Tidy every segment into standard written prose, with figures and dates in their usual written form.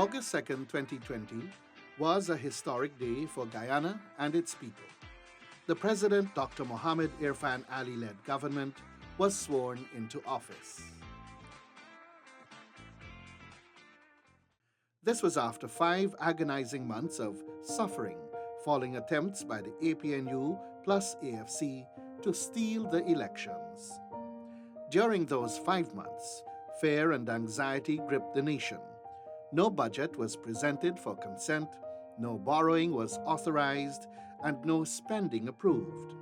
August 2nd, 2020, was a historic day for Guyana and its people. The President, Dr. Mohamed Irfan Ali-led government was sworn into office. This was after 5 agonizing months of suffering following attempts by the APNU plus AFC to steal the elections. During those 5 months, fear and anxiety gripped the nation. No budget was presented for consent, no borrowing was authorized, and no spending approved.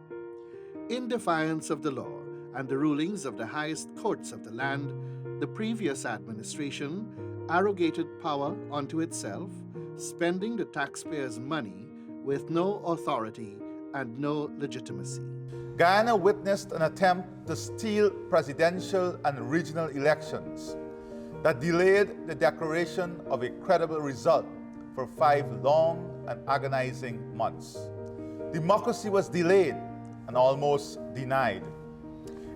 In defiance of the law and the rulings of the highest courts of the land, the previous administration arrogated power onto itself, spending the taxpayers' money with no authority and no legitimacy. Guyana witnessed an attempt to steal presidential and regional elections that delayed the declaration of a credible result for 5 long and agonizing months. Democracy was delayed and almost denied.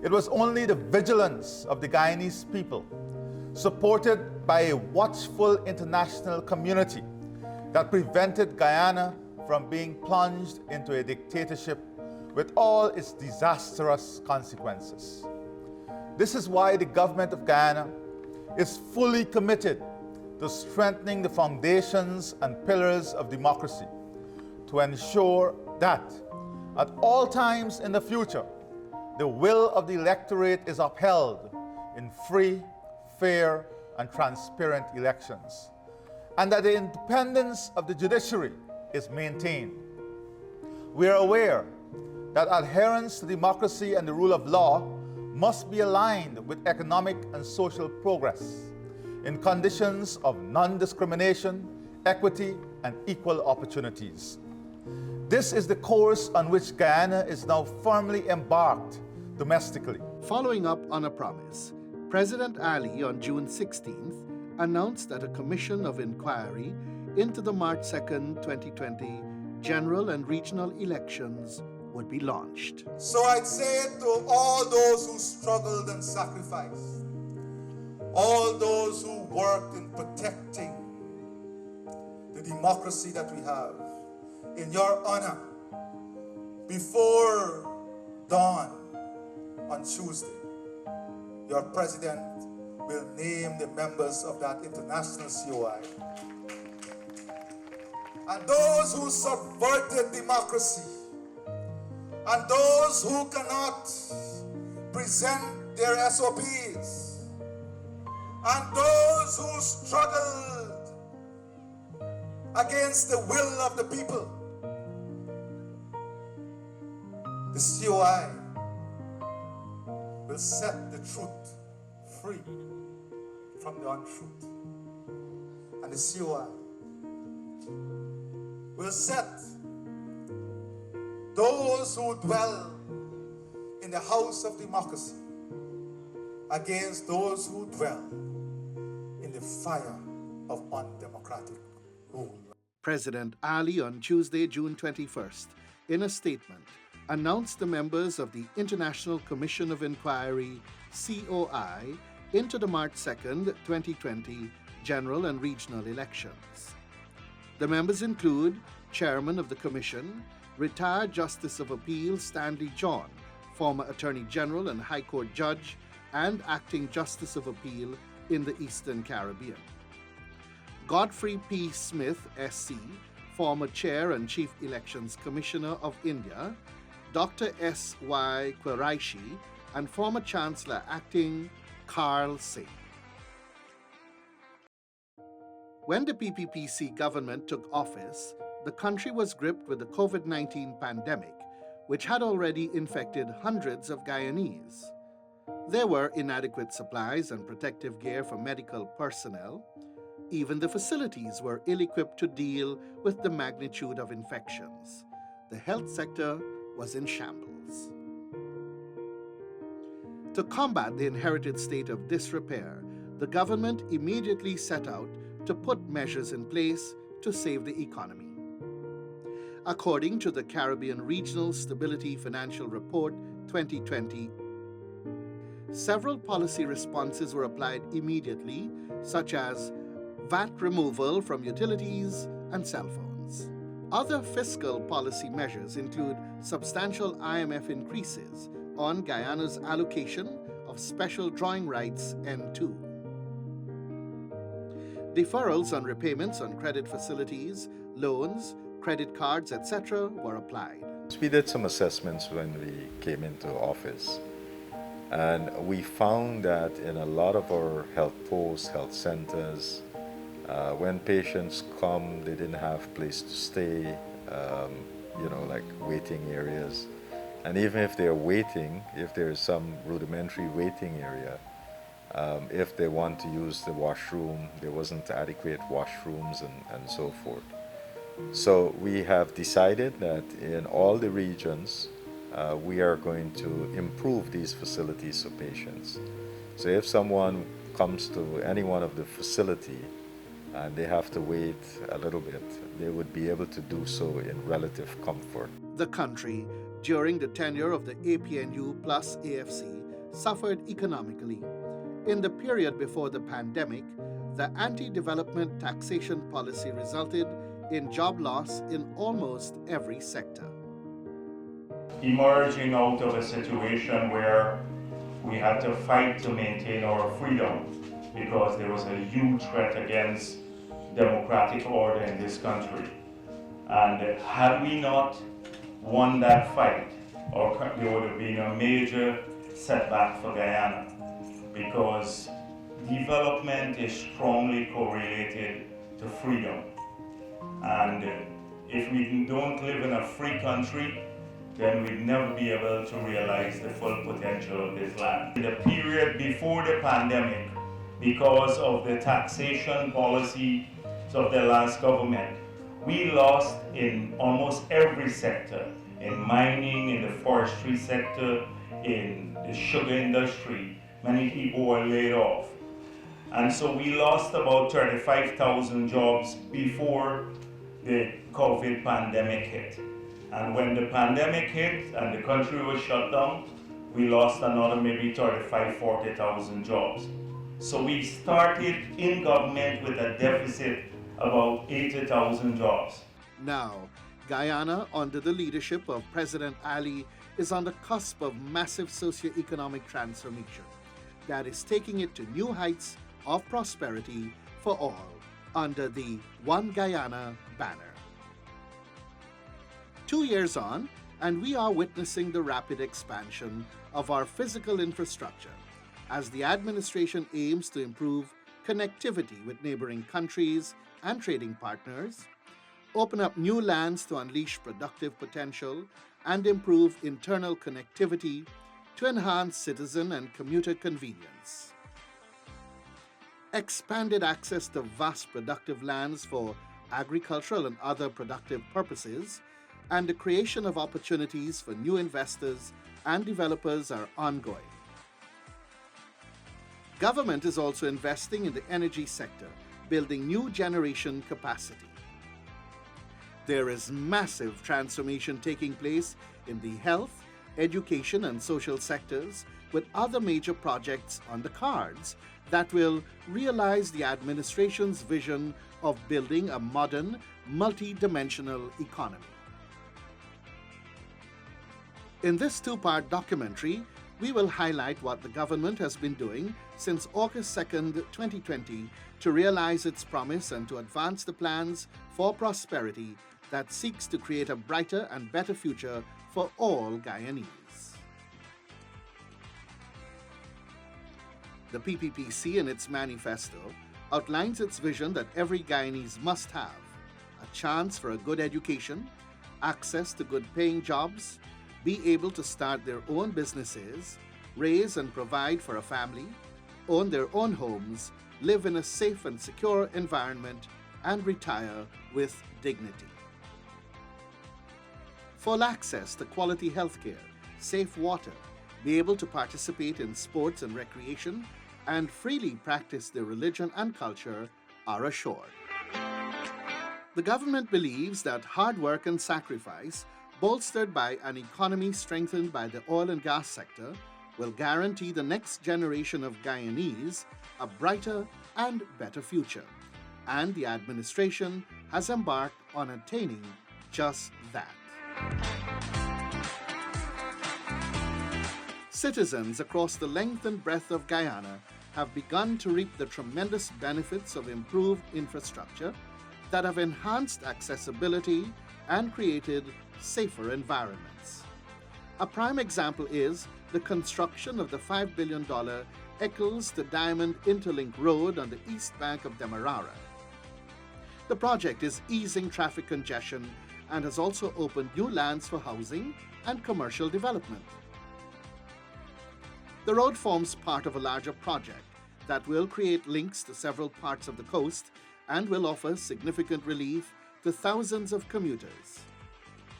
It was only the vigilance of the Guyanese people, supported by a watchful international community, that prevented Guyana from being plunged into a dictatorship with all its disastrous consequences. This is why the government of Guyana is fully committed to strengthening the foundations and pillars of democracy to ensure that at all times in the future, the will of the electorate is upheld in free, fair, and transparent elections, and that the independence of the judiciary is maintained. We are aware that adherence to democracy and the rule of law must be aligned with economic and social progress in conditions of non-discrimination, equity, and equal opportunities. This is the course on which Guyana is now firmly embarked domestically. Following up on a promise, President Ali on June 16th announced that a commission of inquiry into the March 2nd, 2020 general and regional elections would be launched. So I'd say to all those who struggled and sacrificed, all those who worked in protecting the democracy that we have, in your honor, before dawn on Tuesday, your president will name the members of that international COI. And those who subverted democracy, and those who cannot present their SOPs, and those who struggled against the will of the people, the COI will set the truth free from the untruth. And the COI will set those who dwell in the house of democracy against those who dwell in the fire of undemocratic rule. President Ali on Tuesday, June 21st, in a statement, announced the members of the International Commission of Inquiry, COI, into the March 2nd, 2020 general and regional elections. The members include Chairman of the Commission, retired Justice of Appeal Stanley John, former Attorney General and High Court Judge, and Acting Justice of Appeal in the Eastern Caribbean. Godfrey P. Smith, SC, former Chair and Chief Elections Commissioner of India, Dr. S.Y. Qureshi, and former Chancellor Acting Carl Singh. When the PPPC government took office, the country was gripped with the COVID-19 pandemic, which had already infected hundreds of Guyanese. There were inadequate supplies and protective gear for medical personnel. Even the facilities were ill-equipped to deal with the magnitude of infections. The health sector was in shambles. To combat the inherited state of disrepair, the government immediately set out to put measures in place to save the economy. According to the Caribbean Regional Stability Financial Report 2020, several policy responses were applied immediately, such as VAT removal from utilities and cell phones. Other fiscal policy measures include substantial IMF increases on Guyana's allocation of special drawing rights N2. Deferrals on repayments on credit facilities, loans, credit cards, etc. were applied. We did some assessments when we came into office, and we found that in a lot of our health posts, health centers, when patients come, they didn't have place to stay, like waiting areas. And even if they're waiting, if there's some rudimentary waiting area, if they want to use the washroom, there wasn't adequate washrooms and so forth. So we have decided that in all the regions, we are going to improve these facilities for patients. So if someone comes to any one of the facility and they have to wait a little bit, they would be able to do so in relative comfort. The country, during the tenure of the APNU plus AFC, suffered economically. In the period before the pandemic, the anti-development taxation policy resulted in job loss in almost every sector. Emerging out of a situation where we had to fight to maintain our freedom because there was a huge threat against democratic order in this country. And had we not won that fight, there would have been a major setback for Guyana, because development is strongly correlated to freedom. And if we don't live in a free country, then we'd never be able to realize the full potential of this land. In the period before the pandemic, because of the taxation policy of the last government, we lost in almost every sector, in mining, in the forestry sector, in the sugar industry. Many people were laid off. And so we lost about 35,000 jobs before the COVID pandemic hit. And when the pandemic hit and the country was shut down, we lost another maybe 35,000, 40,000 jobs. So we started in government with a deficit about 80,000 jobs. Now, Guyana, under the leadership of President Ali, is on the cusp of massive socio-economic transformation that is taking it to new heights of prosperity for all under the One Guyana banner. 2 years on, and we are witnessing the rapid expansion of our physical infrastructure as the administration aims to improve connectivity with neighboring countries and trading partners, open up new lands to unleash productive potential, and improve internal connectivity to enhance citizen and commuter convenience. Expanded access to vast productive lands for agricultural and other productive purposes, and the creation of opportunities for new investors and developers are ongoing. Government is also investing in the energy sector, building new generation capacity. There is massive transformation taking place in the health, education, and social sectors, with other major projects on the cards that will realize the administration's vision of building a modern, multi-dimensional economy. In this two-part documentary, we will highlight what the government has been doing since August 2nd, 2020 to realize its promise and to advance the plans for prosperity that seeks to create a brighter and better future for all Guyanese. The PPPC in its manifesto outlines its vision that every Guyanese must have a chance for a good education, access to good paying jobs, be able to start their own businesses, raise and provide for a family, own their own homes, live in a safe and secure environment, and retire with dignity. Full access to quality healthcare, safe water, be able to participate in sports and recreation, and freely practice their religion and culture are assured. The government believes that hard work and sacrifice, bolstered by an economy strengthened by the oil and gas sector, will guarantee the next generation of Guyanese a brighter and better future. and the administration has embarked on attaining just that. Citizens across the length and breadth of Guyana have begun to reap the tremendous benefits of improved infrastructure that have enhanced accessibility and created safer environments. A prime example is the construction of the $5 billion Eccles to Diamond Interlink Road on the east bank of Demerara. The project is easing traffic congestion and has also opened new lands for housing and commercial development. The road forms part of a larger project that will create links to several parts of the coast and will offer significant relief to thousands of commuters.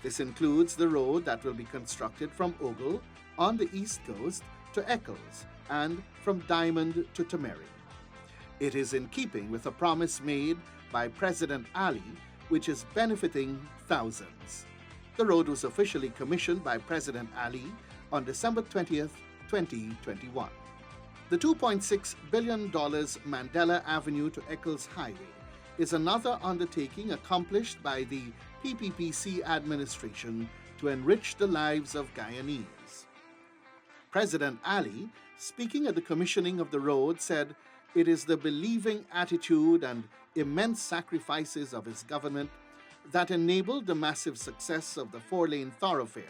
This includes the road that will be constructed from Ogle on the east coast to Eccles and from Diamond to Temeri. It is in keeping with a promise made by President Ali, which is benefiting thousands. The road was officially commissioned by President Ali on December 20th, 2021. The $2.6 billion Mandela Avenue to Eccles Highway is another undertaking accomplished by the PPPC administration to enrich the lives of Guyanese. President Ali, speaking at the commissioning of the road, said it is the believing attitude and immense sacrifices of his government that enabled the massive success of the four-lane thoroughfare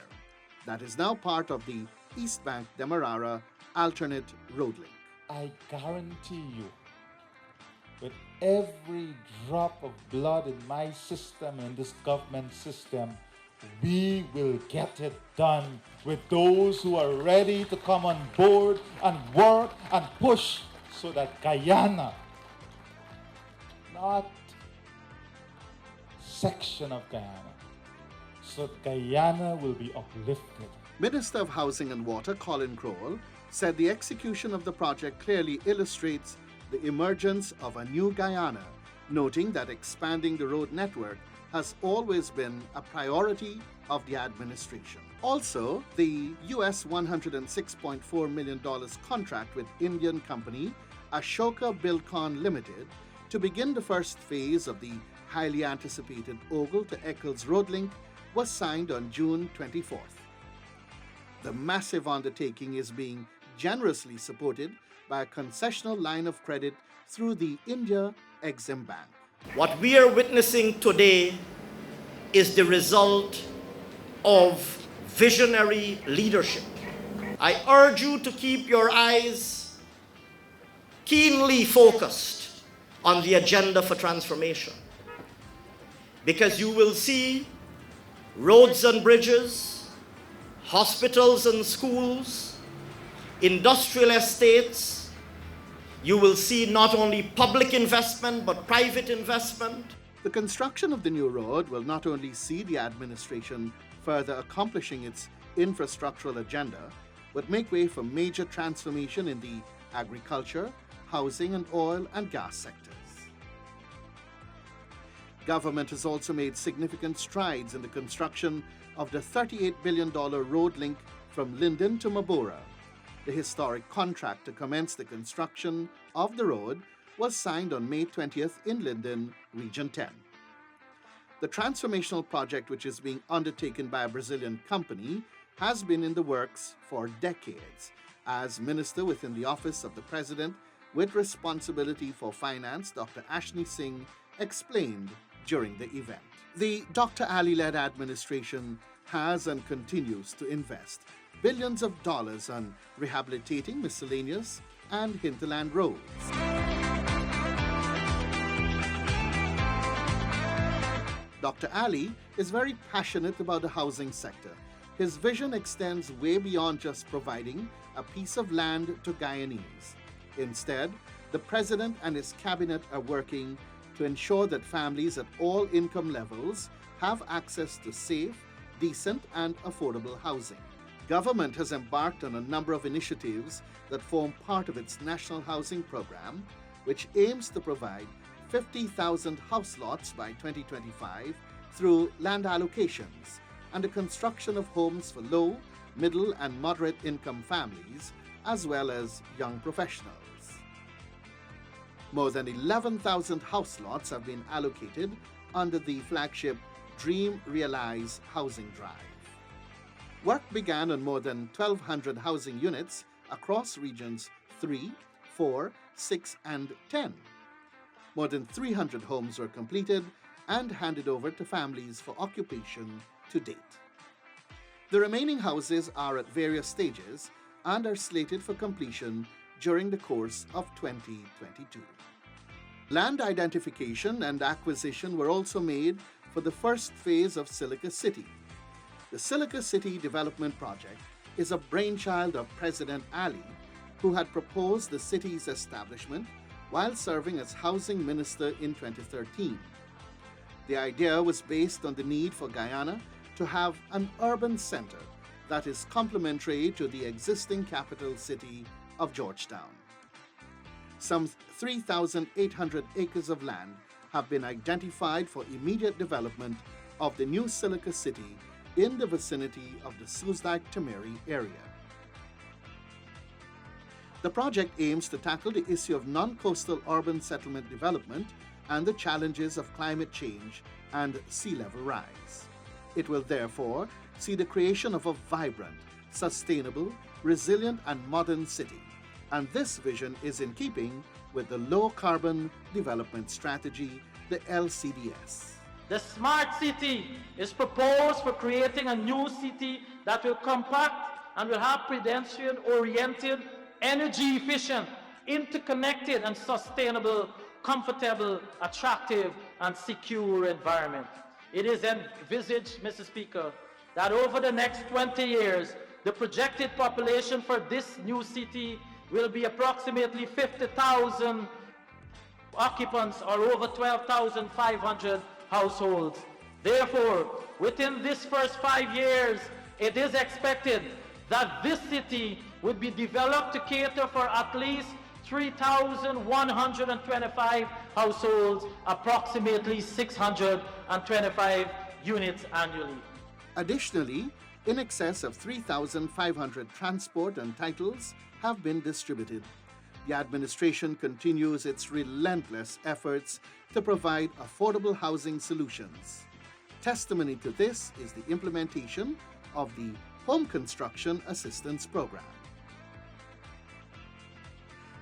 that is now part of the East Bank Demerara alternate road link. I guarantee you, with every drop of blood in my system and this government system, we will get it done with those who are ready to come on board and work and push so that Guyana, not section of Guyana, so Guyana will be uplifted. Minister of Housing and Water Colin Crowell said the execution of the project clearly illustrates the emergence of a new Guyana, noting that expanding the road network has always been a priority of the administration. Also, the US $106.4 million contract with Indian company Ashoka Buildcon Limited to begin the first phase of the highly anticipated Ogle to Eccles road link was signed on June 24th. The massive undertaking is being generously supported by a concessional line of credit through the India Exim Bank. What we are witnessing today is the result of visionary leadership. I urge you to keep your eyes keenly focused on the agenda for transformation, because you will see roads and bridges, hospitals and schools, industrial estates. You will see not only public investment but private investment. The construction of the new road will not only see the administration further accomplishing its infrastructural agenda, but make way for major transformation in the agriculture, housing, and oil and gas sectors. Government has also made significant strides in the construction of the $38 billion road link from Linden to Mabora. The historic contract to commence the construction of the road was signed on May 20th in Linden, Region 10. The transformational project, which is being undertaken by a Brazilian company, has been in the works for decades, as Minister within the Office of the President with responsibility for finance, Dr. Ashni Singh, explained during the event. The Dr. Ali-led administration has and continues to invest billions of dollars on rehabilitating miscellaneous and hinterland roads. Dr. Ali is very passionate about the housing sector. His vision extends way beyond just providing a piece of land to Guyanese. Instead, the President and his cabinet are working to ensure that families at all income levels have access to safe, decent, and affordable housing. Government has embarked on a number of initiatives that form part of its National Housing Program, which aims to provide 50,000 house lots by 2025 through land allocations and the construction of homes for low, middle, and moderate income families, as well as young professionals. More than 11,000 house lots have been allocated under the flagship Dream Realize Housing Drive. Work began on more than 1,200 housing units across regions 3, 4, 6, and 10. More than 300 homes were completed and handed over to families for occupation to date. The remaining houses are at various stages and are slated for completion during the course of 2022. Land identification and acquisition were also made for the first phase of Silica City. The Silica City Development Project is a brainchild of President Ali, who had proposed the city's establishment while serving as housing minister in 2013. The idea was based on the need for Guyana to have an urban center that is complementary to the existing capital city of Georgetown. Some 3,800 acres of land have been identified for immediate development of the new Silica City in the vicinity of the Susdijk-Temeri area. The project aims to tackle the issue of non-coastal urban settlement development and the challenges of climate change and sea level rise. It will therefore see the creation of a vibrant, sustainable, resilient, and modern city, and this vision is in keeping with the Low Carbon Development Strategy, the LCDS. The smart city is proposed for creating a new city that will compact and will have pedestrian-oriented, energy-efficient, interconnected and sustainable, comfortable, attractive and secure environment. It is envisaged, Mr. Speaker, that over the next 20 years, the projected population for this new city will be approximately 50,000 occupants or over 12,500 households. Therefore, within this first 5 years, it is expected that this city would be developed to cater for at least 3,125 households, approximately 625 units annually. Additionally, in excess of 3,500 transport and titles have been distributed. The administration continues its relentless efforts to provide affordable housing solutions. Testimony to this is the implementation of the Home Construction Assistance Program.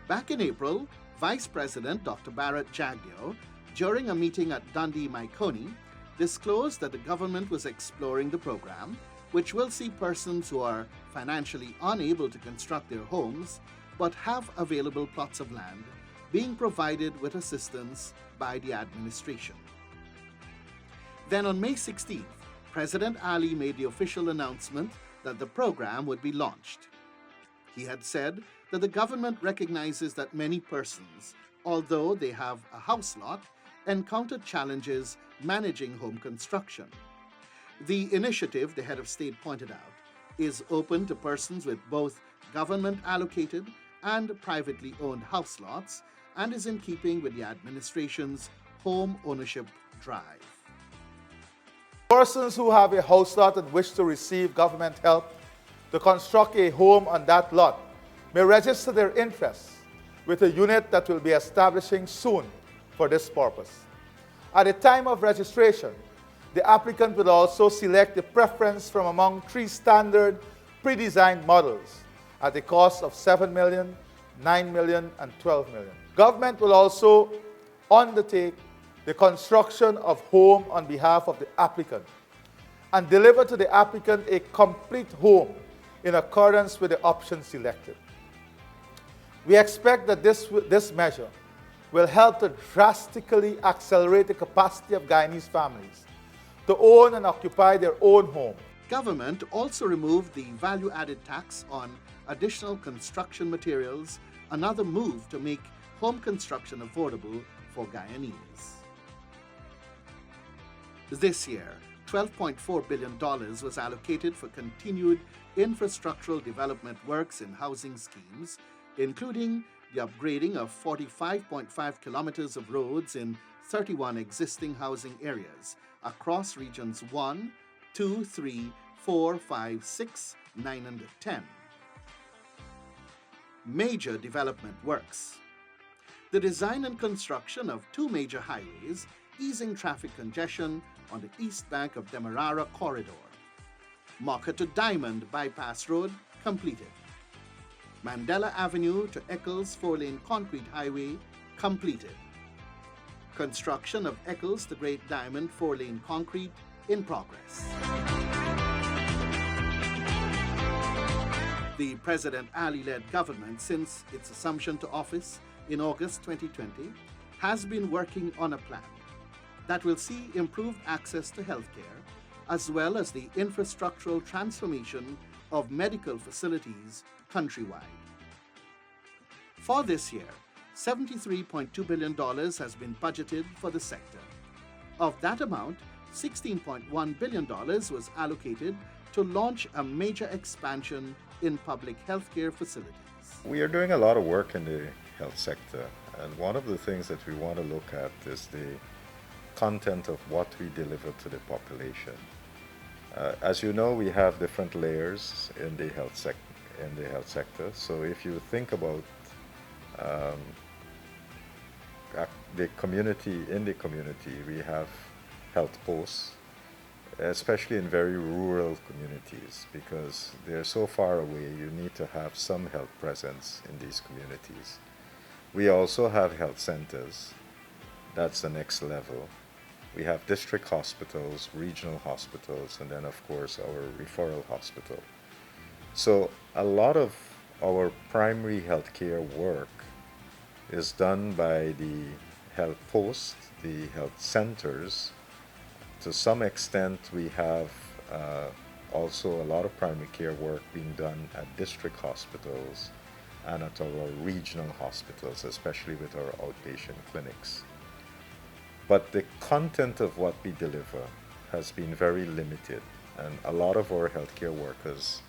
Back in April, Vice President Dr. Barrett Jagdeo, during a meeting at Dundee Maikoni, disclosed that the government was exploring the program, which will see persons who are financially unable to construct their homes but have available plots of land being provided with assistance by the administration. Then on May 16th, President Ali made the official announcement that the program would be launched. He had said that the government recognizes that many persons, although they have a house lot, encounter challenges managing home construction. The initiative, the head of state pointed out, is open to persons with both government-allocated and privately owned house lots and is in keeping with the administration's home ownership drive. Persons who have a house lot and wish to receive government help to construct a home on that lot may register their interest with a unit that will be establishing soon for this purpose. At the time of registration, the applicant will also select the preference from among 3 standard pre-designed models at a cost of $7 million, $9 million, and $12 million. Government will also undertake the construction of home on behalf of the applicant and deliver to the applicant a complete home in accordance with the option selected. We expect that this measure will help to drastically accelerate the capacity of Guyanese families to own and occupy their own home. Government also removed the value-added tax on additional construction materials, another move to make home construction affordable for Guyanese. This year, $12.4 billion was allocated for continued infrastructural development works in housing schemes, including the upgrading of 45.5 kilometers of roads in 31 existing housing areas across regions 1, 2, 3, 4, 5, 6, 9, and 10. Major development works. the design and construction of 2 major highways, easing traffic congestion on the east bank of Demerara Corridor. Mocha to Diamond Bypass Road completed. Mandela Avenue to Eccles 4-lane concrete highway completed. Construction of Eccles to Great Diamond 4-lane concrete in progress. The President Ali-led government, since its assumption to office in August 2020, has been working on a plan that will see improved access to healthcare, as well as the infrastructural transformation of medical facilities countrywide. For this year, $73.2 billion has been budgeted for the sector. Of that amount, $16.1 billion was allocated to launch a major expansion in public healthcare facilities. We are doing a lot of work in the health sector, and one of the things that we want to look at is the content of what we deliver to the population. As you know, we have different layers in the health sector. So if you think about the community, we have health posts, especially in very rural communities, because they're so far away, you need to have some health presence in these communities. We also have health centers. That's the next level. We have district hospitals, regional hospitals, and then of course our referral hospital. So a lot of our primary healthcare work is done by the health posts, the health centers. To some extent, we have also a lot of primary care work being done at district hospitals and at our regional hospitals, especially with our outpatient clinics. But the content of what we deliver has been very limited, and a lot of our healthcare workers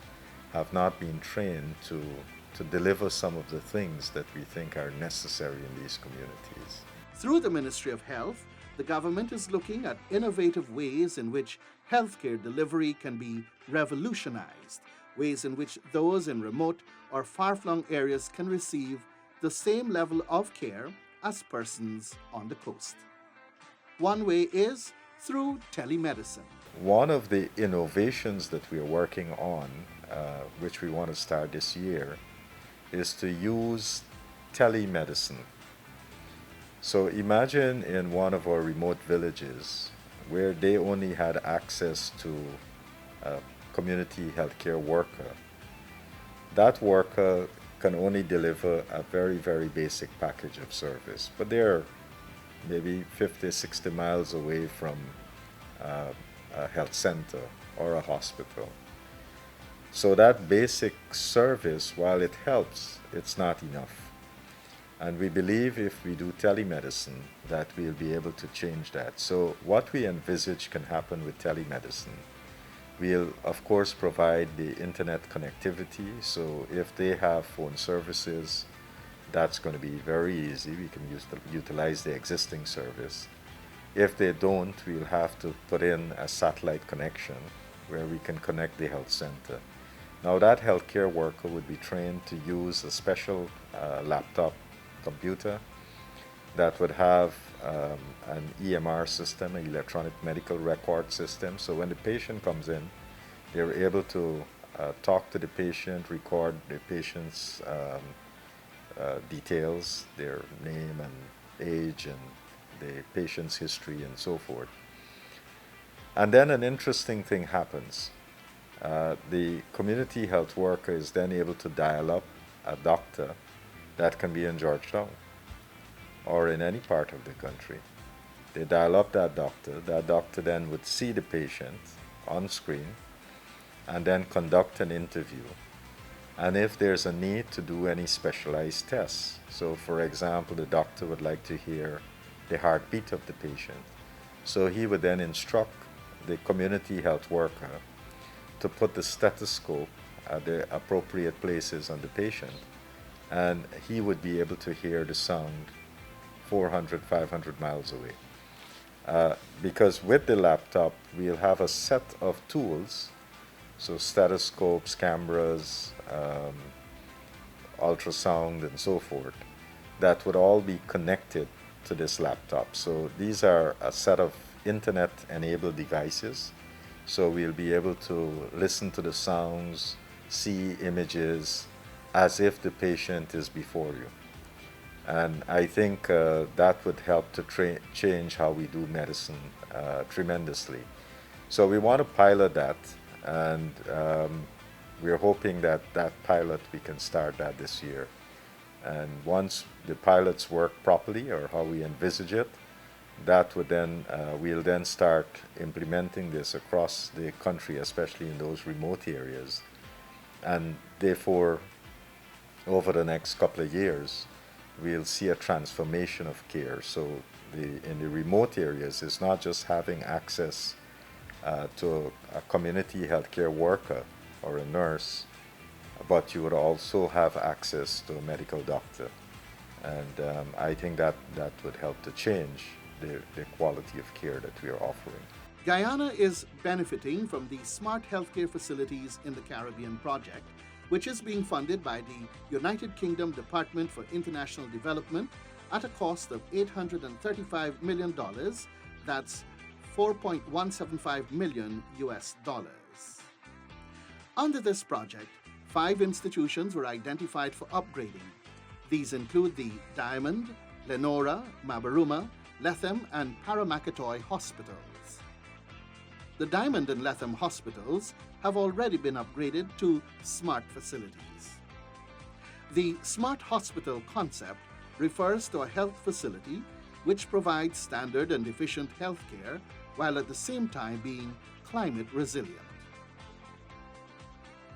have not been trained to deliver some of the things that we think are necessary in these communities. Through the Ministry of Health, the government is looking at innovative ways in which healthcare delivery can be revolutionized, ways in which those in remote or far-flung areas can receive the same level of care as persons on the coast. One way is through telemedicine. One of the innovations that we are working on, which we want to start this year, is to use telemedicine. So imagine in one of our remote villages where they only had access to a community healthcare worker. That worker can only deliver a very, very basic package of service, but they're maybe 50, 60 miles away from a health center or a hospital. So that basic service, while it helps, it's not enough. And we believe if we do telemedicine that we'll be able to change that. So what we envisage can happen with telemedicine, we'll of course provide the internet connectivity. So if they have phone services, that's going to be very easy. We can utilize the existing service. If they don't, we'll have to put in a satellite connection where we can connect the health center. Now that healthcare worker would be trained to use a special laptop computer that would have an EMR system, an electronic medical record system. So when the patient comes in, they're able to talk to the patient, record the patient's details, their name and age and the patient's history and so forth. And then an interesting thing happens. The community health worker is then able to dial up a doctor that can be in Georgetown or in any part of the country. They dial up that doctor then would see the patient on screen and then conduct an interview. And if there's a need to do any specialized tests, so for example, the doctor would like to hear the heartbeat of the patient, so he would then instruct the community health worker to put the stethoscope at the appropriate places on the patient, and he would be able to hear the sound 400, 500 miles away. Because with the laptop, we'll have a set of tools, so stethoscopes, cameras, ultrasound, and so forth, that would all be connected to this laptop. So these are a set of internet-enabled devices. So we'll be able to listen to the sounds, see images, as if the patient is before you. And I think that would help to change how we do medicine tremendously. So we want to pilot that, and we're hoping that pilot, we can start that this year. And once the pilots work properly, or how we envisage it, that would then, we'll then start implementing this across the country, especially in those remote areas. And therefore, over the next couple of years, we'll see a transformation of care. So in the remote areas, it's not just having access to a community healthcare worker or a nurse, but you would also have access to a medical doctor. And I think that would help to change the quality of care that we are offering. Guyana is benefiting from the Smart Healthcare Facilities in the Caribbean project, which is being funded by the United Kingdom Department for International Development at a cost of $835 million. That's $4.175 million US dollars. Under this project, 5 institutions were identified for upgrading. These include the Diamond, Lenora, Mabaruma, Lethem, and Paramakatoy hospitals. The Diamond and Lethem hospitals have already been upgraded to smart facilities. The smart hospital concept refers to a health facility which provides standard and efficient health care while at the same time being climate resilient.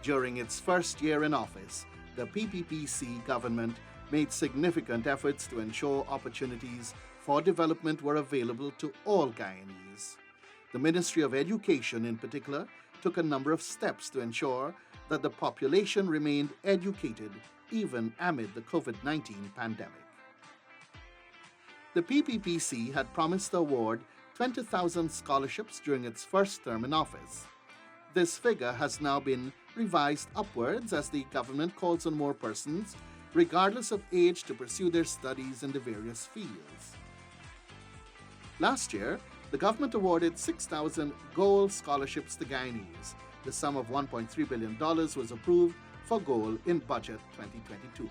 During its first year in office, the PPPC government made significant efforts to ensure opportunities for development were available to all Guyanese. The Ministry of Education, in particular, took a number of steps to ensure that the population remained educated even amid the COVID-19 pandemic. The PPPC had promised to award 20,000 scholarships during its first term in office. This figure has now been revised upwards as the government calls on more persons, regardless of age, to pursue their studies in the various fields. Last year, the government awarded 6,000 gold scholarships to Guyanese. The sum of $1.3 billion was approved for gold in Budget 2022.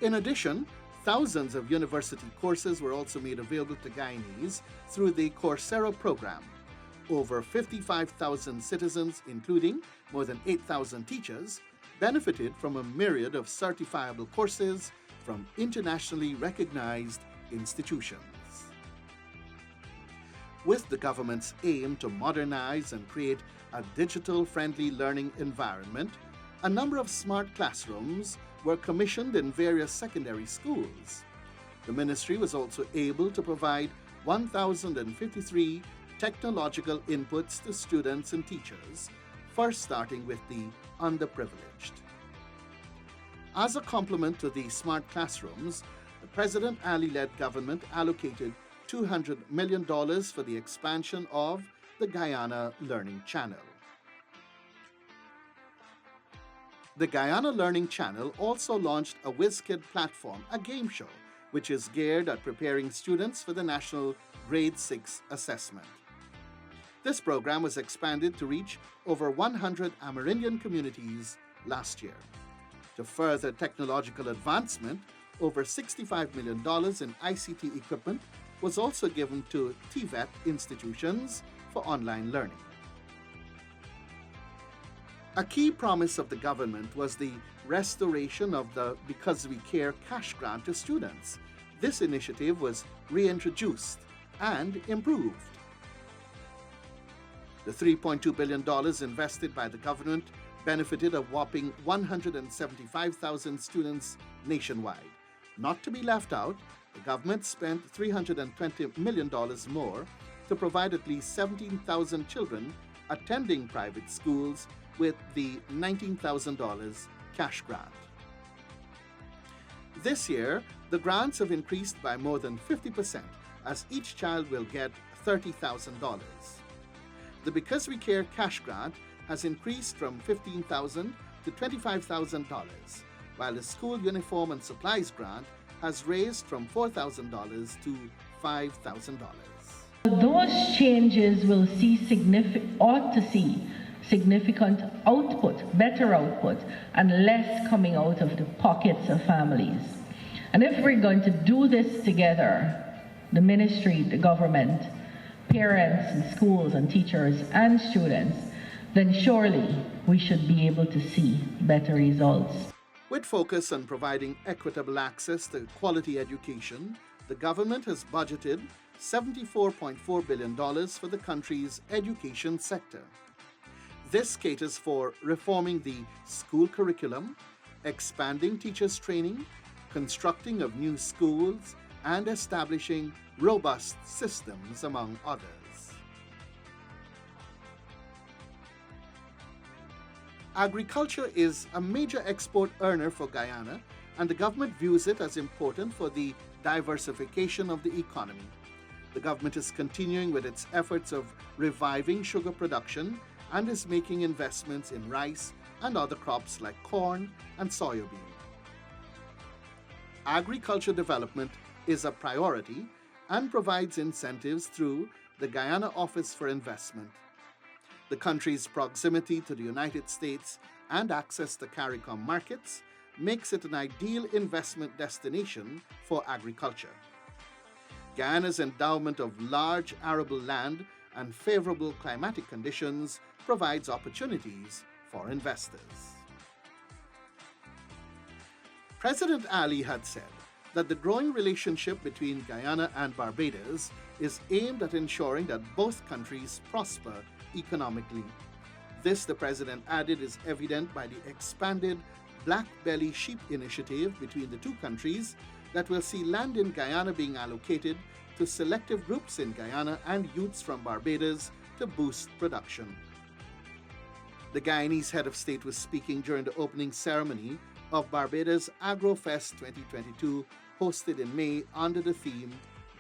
In addition, thousands of university courses were also made available to Guyanese through the Coursera program. Over 55,000 citizens, including more than 8,000 teachers, benefited from a myriad of certifiable courses from internationally recognized institutions. With the government's aim to modernize and create a digital-friendly learning environment, a number of smart classrooms were commissioned in various secondary schools. The ministry was also able to provide 1,053 technological inputs to students and teachers, first starting with the underprivileged. As a complement to the smart classrooms, the President Ali-led government allocated $200 million for the expansion of the Guyana Learning Channel. The Guyana Learning Channel also launched a WizKid platform, a game show, which is geared at preparing students for the National Grade 6 assessment. This program was expanded to reach over 100 Amerindian communities last year. To further technological advancement, over $65 million in ICT equipment was also given to TVET institutions for online learning. A key promise of the government was the restoration of the Because We Care cash grant to students. This initiative was reintroduced and improved. The $3.2 billion invested by the government benefited a whopping 175,000 students nationwide. Not to be left out, the government spent $320 million more to provide at least 17,000 children attending private schools with the $19,000 cash grant. This year, the grants have increased by more than 50%, as each child will get $30,000. The Because We Care cash grant has increased from $15,000 to $25,000. while the school uniform and supplies grant has raised from $4,000 to $5,000. Those changes will ought to see significant output, better output, and less coming out of the pockets of families. And if we're going to do this together, the ministry, the government, parents and schools and teachers and students, then surely we should be able to see better results. With focus on providing equitable access to quality education, the government has budgeted $74.4 billion for the country's education sector. This caters for reforming the school curriculum, expanding teachers' training, constructing of new schools, and establishing robust systems, among others. Agriculture is a major export earner for Guyana, and the government views it as important for the diversification of the economy. The government is continuing with its efforts of reviving sugar production and is making investments in rice and other crops like corn and soybean. Agriculture development is a priority and provides incentives through the Guyana Office for Investment. The country's proximity to the United States and access to CARICOM markets makes it an ideal investment destination for agriculture. Guyana's endowment of large arable land and favorable climatic conditions provides opportunities for investors. President Ali had said that the growing relationship between Guyana and Barbados is aimed at ensuring that both countries prosper economically. This, the president added, is evident by the expanded Black Belly Sheep initiative between the two countries that will see land in Guyana being allocated to selective groups in Guyana and youths from Barbados to boost production. The Guyanese head of state was speaking during the opening ceremony of Barbados AgroFest 2022, hosted in May under the theme,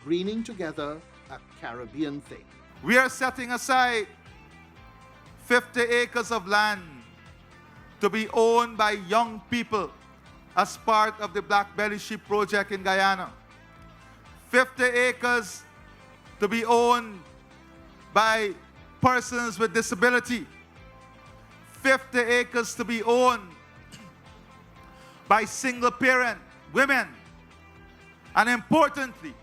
Greening Together, a Caribbean Thing. We are setting aside 50 acres of land to be owned by young people as part of the Black Belly Sheep project in Guyana. 50 acres to be owned by persons with disability. 50 acres to be owned by single parent women. And importantly,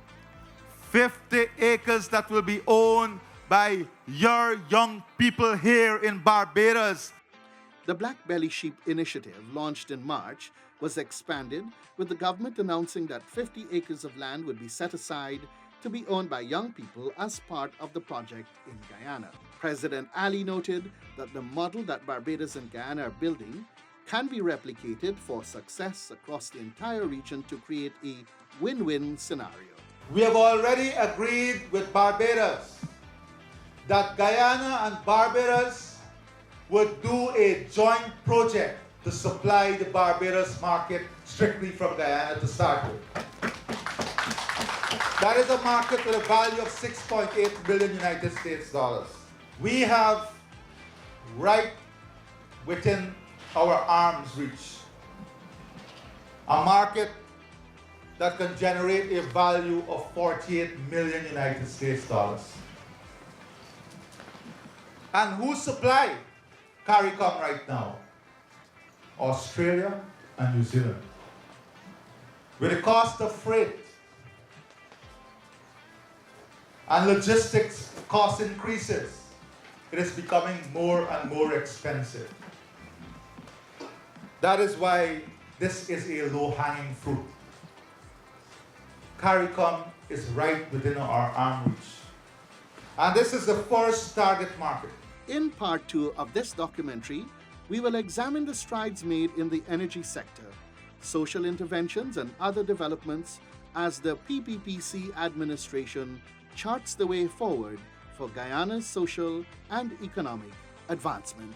50 acres that will be owned by your young people here in Barbados. The Black Belly Sheep initiative, launched in March, was expanded, with the government announcing that 50 acres of land would be set aside to be owned by young people as part of the project in Guyana. President Ali noted that the model that Barbados and Guyana are building can be replicated for success across the entire region to create a win-win scenario. We have already agreed with Barbados that Guyana and Barbados would do a joint project to supply the Barbados market strictly from Guyana to start with. That is a market with a value of $6.8 billion United States dollars. We have right within our arm's reach a market that can generate a value of 48 million United States dollars. And who supply CARICOM right now? Australia and New Zealand. With the cost of freight and logistics cost increases, it is becoming more and more expensive. That is why this is a low-hanging fruit. CARICOM is right within our arm reach. And this is the first target market. In part 2 of this documentary, we will examine the strides made in the energy sector, social interventions and other developments as the PPPC administration charts the way forward for Guyana's social and economic advancement.